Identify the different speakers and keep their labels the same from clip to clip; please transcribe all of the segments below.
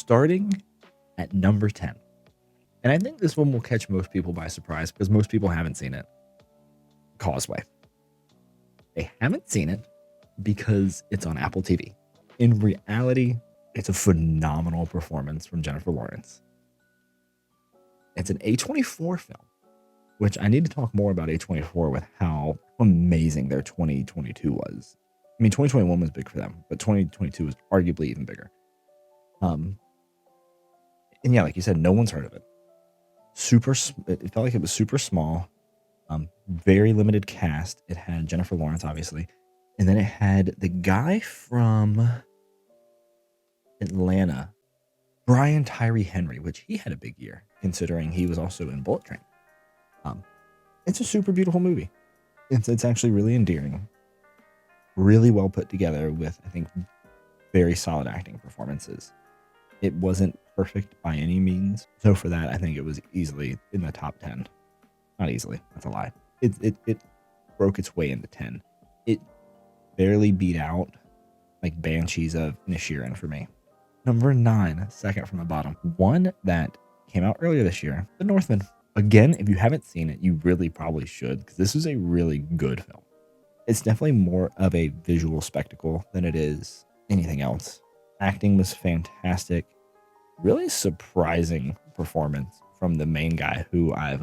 Speaker 1: starting at number 10. And I think this one will catch most people by surprise because most people haven't seen it. Causeway. They haven't seen it because it's on Apple TV. In reality, it's a phenomenal performance from Jennifer Lawrence. It's an A24 film, which I need to talk more about A24 with how amazing their 2022 was. I mean, 2021 was big for them, but 2022 was arguably even bigger. And yeah, like you said, no one's heard of it. It felt like it was super small, very limited cast. It had Jennifer Lawrence, obviously, and then it had the guy from Atlanta, Brian Tyree Henry, which he had a big year, considering he was also in Bullet Train. It's a super beautiful movie. It's actually really endearing, really well put together with, I think, very solid acting performances. It wasn't perfect by any means. So for that, I think it was easily in the top 10. Not easily, that's a lie. It broke its way into 10. It barely beat out like Banshees of Inisherin for me. Number 9, second from the bottom. One that came out earlier this year, The Northman. Again, if you haven't seen it, you really probably should, because this is a really good film. It's definitely more of a visual spectacle than it is anything else. Acting was fantastic. Really surprising performance from the main guy who I've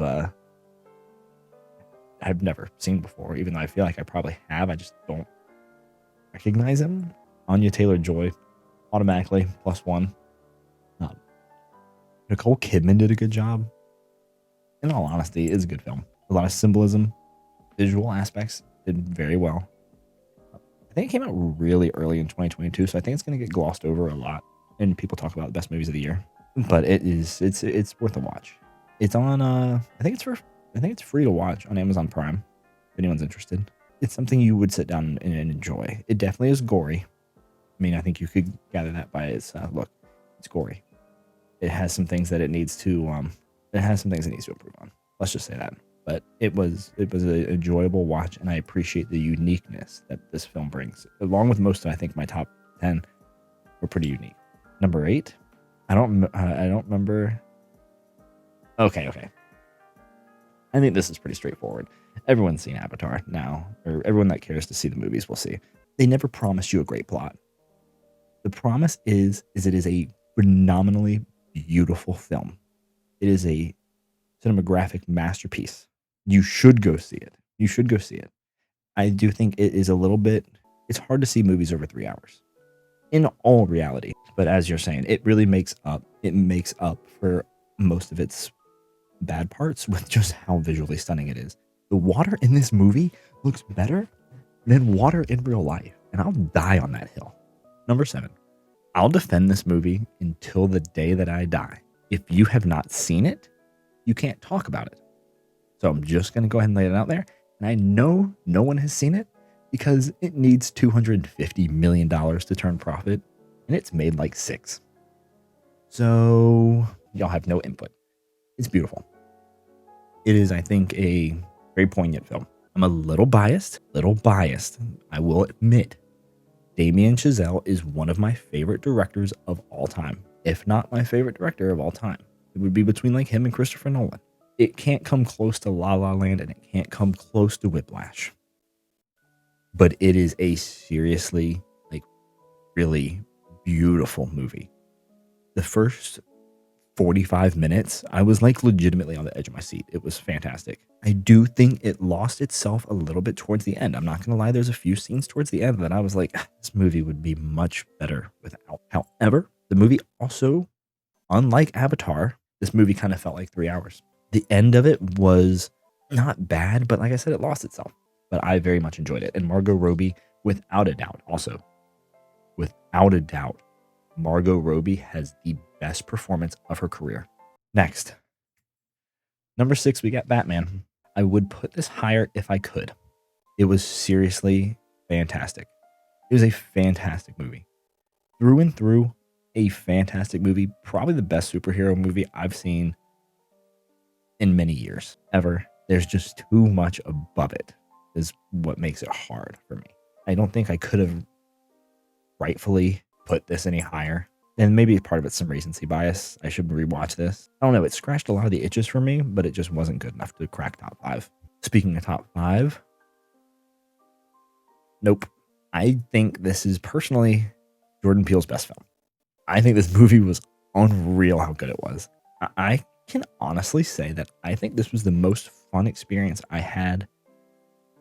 Speaker 1: never seen before, even though I feel like I probably have. I just don't recognize him. Anya Taylor-Joy, automatically +1. Nicole Kidman did a good job. In all honesty, it's a good film. A lot of symbolism, visual aspects did very well. I think it came out really early in 2022, so I think it's going to get glossed over a lot, and people talk about the best movies of the year. But it's worth a watch. It's on I think it's free to watch on Amazon Prime if anyone's interested. It's something you would sit down and enjoy. It definitely is gory. I mean, I think you could gather that by its look. It's gory. It has some things that it needs to improve on. Let's just say that. But it was an enjoyable watch, and I appreciate the uniqueness that this film brings. Along with most of, I think, my top 10 were pretty unique. Number 8, I don't remember. Okay. I think this is pretty straightforward. Everyone's seen Avatar now, or everyone that cares to see the movies will see. They never promised you a great plot. The promise is it is a phenomenally beautiful film. It is a cinematographic masterpiece. You should go see it. I do think it is a little bit, it's hard to see movies over 3 hours in all reality. But as you're saying, it really makes up for most of its bad parts with just how visually stunning it is. The water in this movie looks better than water in real life, and I'll die on that hill. Number 7, I'll defend this movie until the day that I die. If you have not seen it, you can't talk about it. So I'm just going to go ahead and lay it out there. And I know no one has seen it because it needs $250 million to turn profit, and it's made like 6. So y'all have no input. It's beautiful. It is, I think, a very poignant film. I'm a little biased. I will admit, Damien Chazelle is one of my favorite directors of all time, if not my favorite director of all time. It would be between like him and Christopher Nolan. It can't come close to La La Land, and it can't come close to Whiplash. But it is a seriously, like, really beautiful movie. The first 45 minutes, I was like legitimately on the edge of my seat. It was fantastic. I do think it lost itself a little bit towards the end. I'm not going to lie, there's a few scenes towards the end that I was like, this movie would be much better without. However, the movie also, unlike Avatar, this movie kind of felt like 3 hours. The end of it was not bad, but like I said, it lost itself. But I very much enjoyed it. And Margot Robbie, without a doubt, Margot Robbie has the best performance of her career. Next, number 6, we got Batman. I would put this higher if I could. It was seriously fantastic. It was a fantastic movie. Through and through, a fantastic movie. Probably the best superhero movie I've seen in many years, ever. There's just too much above it, is what makes it hard for me. I don't think I could have rightfully put this any higher. and maybe part of it's some recency bias. I should rewatch this. I don't know. It scratched a lot of the itches for me, but it just wasn't good enough to crack top 5. Speaking of top 5, nope. I think this is personally Jordan Peele's best film. I think this movie was unreal how good it was. I can honestly say that I think this was the most fun experience I had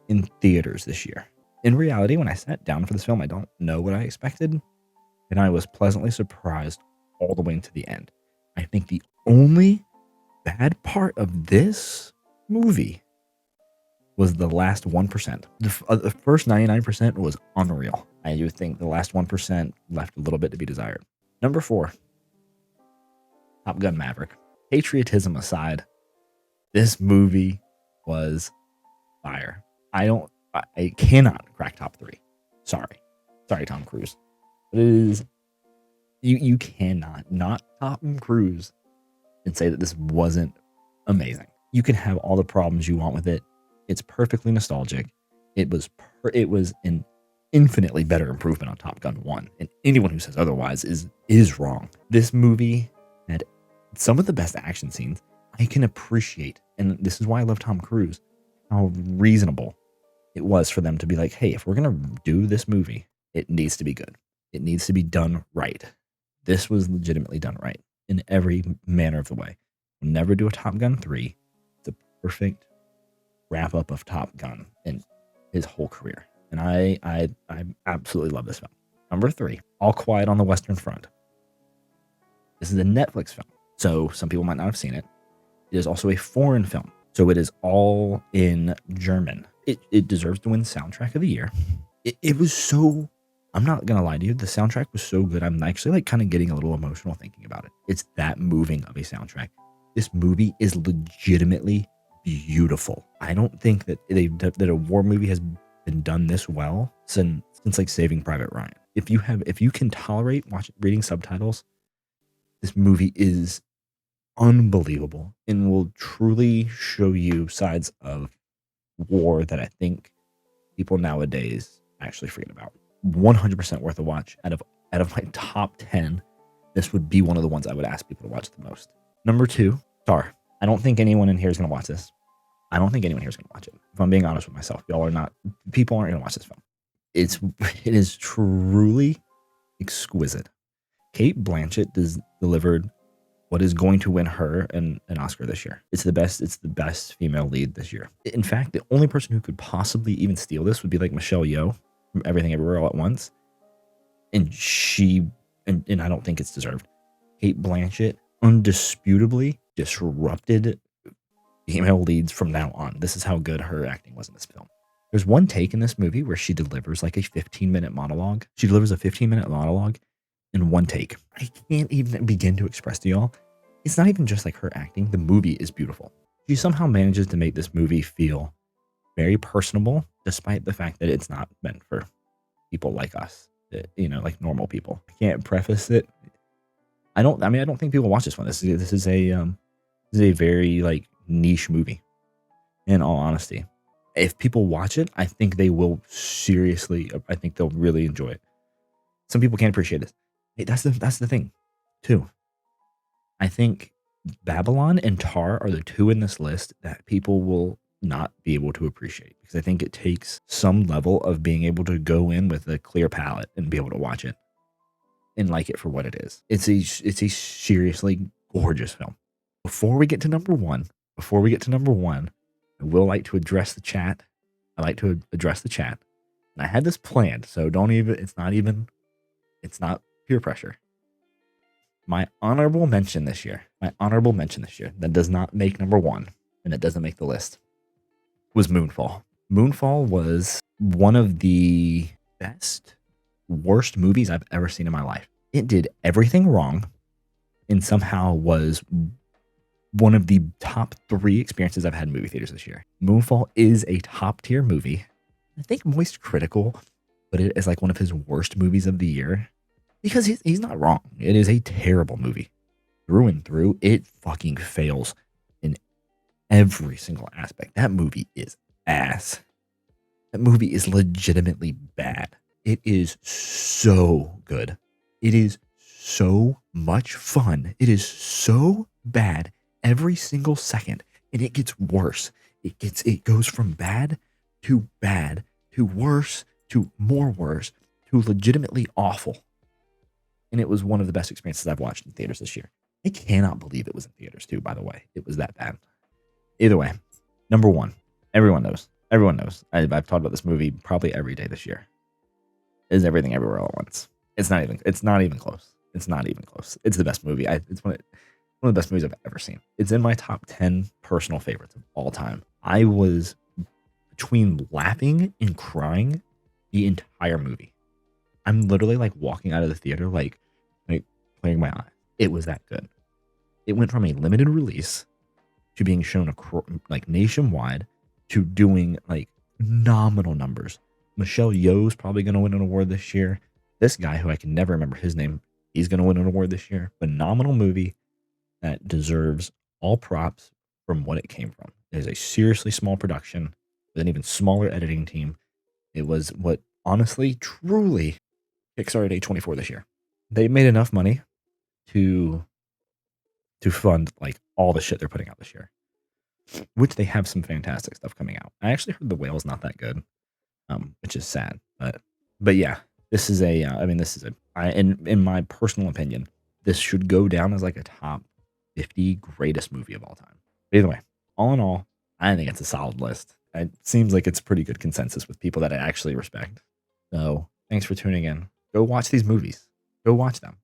Speaker 1: in theaters this year. In reality, when I sat down for this film, I don't know what I expected, and I was pleasantly surprised all the way into the end. I think the only bad part of this movie was the last 1%. The first 99% was unreal. I do think the last 1% left a little bit to be desired. Number 4, Top Gun Maverick. Patriotism aside, this movie was fire. I cannot crack top 3. Sorry, Tom Cruise. But it is, you cannot not Tom Cruise and say that this wasn't amazing. You can have all the problems you want with it. It's perfectly nostalgic. It was an infinitely better improvement on Top Gun 1, and anyone who says otherwise is wrong. This movie had some of the best action scenes I can appreciate, and this is why I love Tom Cruise, how reasonable it was for them to be like, hey, if we're going to do this movie, it needs to be good. It needs to be done right. This was legitimately done right in every manner of the way. We'll never do a Top Gun 3. It's a perfect wrap up of Top Gun in his whole career. And I absolutely love this film. Number 3, All Quiet on the Western Front. This is a Netflix film, so some people might not have seen it. It is also a foreign film, so it is all in German. It deserves to win Soundtrack of the Year. It was so, I'm not going to lie to you, the soundtrack was so good. I'm actually like kind of getting a little emotional thinking about it. It's that moving of a soundtrack. This movie is legitimately beautiful. I don't think that that a war movie has been done this well since like Saving Private Ryan. If you can tolerate reading subtitles, this movie is unbelievable and will truly show you sides of war that I think people nowadays actually forget about. 100% worth a watch. Out of my top 10, this would be one of the ones I would ask people to watch the most. Number 2, Tar. I don't think anyone in here is going to watch this. I don't think anyone here is going to watch it. If I'm being honest with myself, people aren't going to watch this film. It is truly exquisite. Cate Blanchett delivered what is going to win her an Oscar this year. It's the best female lead this year. In fact, the only person who could possibly even steal this would be like Michelle Yeoh from Everything Everywhere All at Once. And and I don't think it's deserved. Cate Blanchett undisputably disrupted female leads from now on. This is how good her acting was in this film. There's one take in this movie where she delivers like a 15-minute monologue. She delivers a 15-minute monologue in one take. I can't even begin to express to y'all. It's not even just like her acting. The movie is beautiful. She somehow manages to make this movie feel very personable, despite the fact that it's not meant for people like us, like normal people. I can't preface it. I don't think people watch this one. This is a very like niche movie. In all honesty, if people watch it, I think they will seriously. I think they'll really enjoy it. Some people can't appreciate this. Hey, that's the thing, too. I think Babylon and Tar are the two in this list that people will not be able to appreciate, because I think it takes some level of being able to go in with a clear palette and be able to watch it and like it for what it is. It's a seriously gorgeous film. Before we get to number one, I will like to address the chat. And I had this planned, so it's not peer pressure. My honorable mention this year that does not make number 1 and it doesn't make the list was Moonfall. Moonfall was one of the worst movies I've ever seen in my life. It did everything wrong and somehow was one of the top 3 experiences I've had in movie theaters this year. Moonfall is a top tier movie. I think Moist Critical put it as like one of his worst movies of the year, because he's not wrong. It is a terrible movie. Through and through, it fucking fails in every single aspect. That movie is ass. That movie is legitimately bad. It is so good. It is so much fun. It is so bad every single second, and it gets worse. It goes from bad to worse to more worse to legitimately awful. And it was one of the best experiences I've watched in theaters this year. I cannot believe it was in theaters too, by the way. It was that bad. Either way, number one, everyone knows. Everyone knows. I've talked about this movie probably every day this year. Is Everything Everywhere All at Once. It's not even close. It's not even close. It's the best movie. It's one of the best movies I've ever seen. It's in my top 10 personal favorites of all time. I was between laughing and crying the entire movie. I'm literally like walking out of the theater, like clearing my eyes. It was that good. It went from a limited release to being shown like nationwide to doing like nominal numbers. Michelle Yeoh's probably going to win an award this year. This guy, who I can never remember his name, he's going to win an award this year. Phenomenal movie that deserves all props from what it came from. It is a seriously small production with an even smaller editing team. It was what honestly, truly kickstarted A24 this year. They made enough money to fund like all the shit they're putting out this year, which they have some fantastic stuff coming out. I actually heard The Whale's not that good, which is sad. But yeah, this is in my personal opinion, this should go down as like a top 50 greatest movie of all time. But either way, all in all, I think it's a solid list. It seems like it's pretty good consensus with people that I actually respect. So thanks for tuning in. Go watch these movies. Go watch them.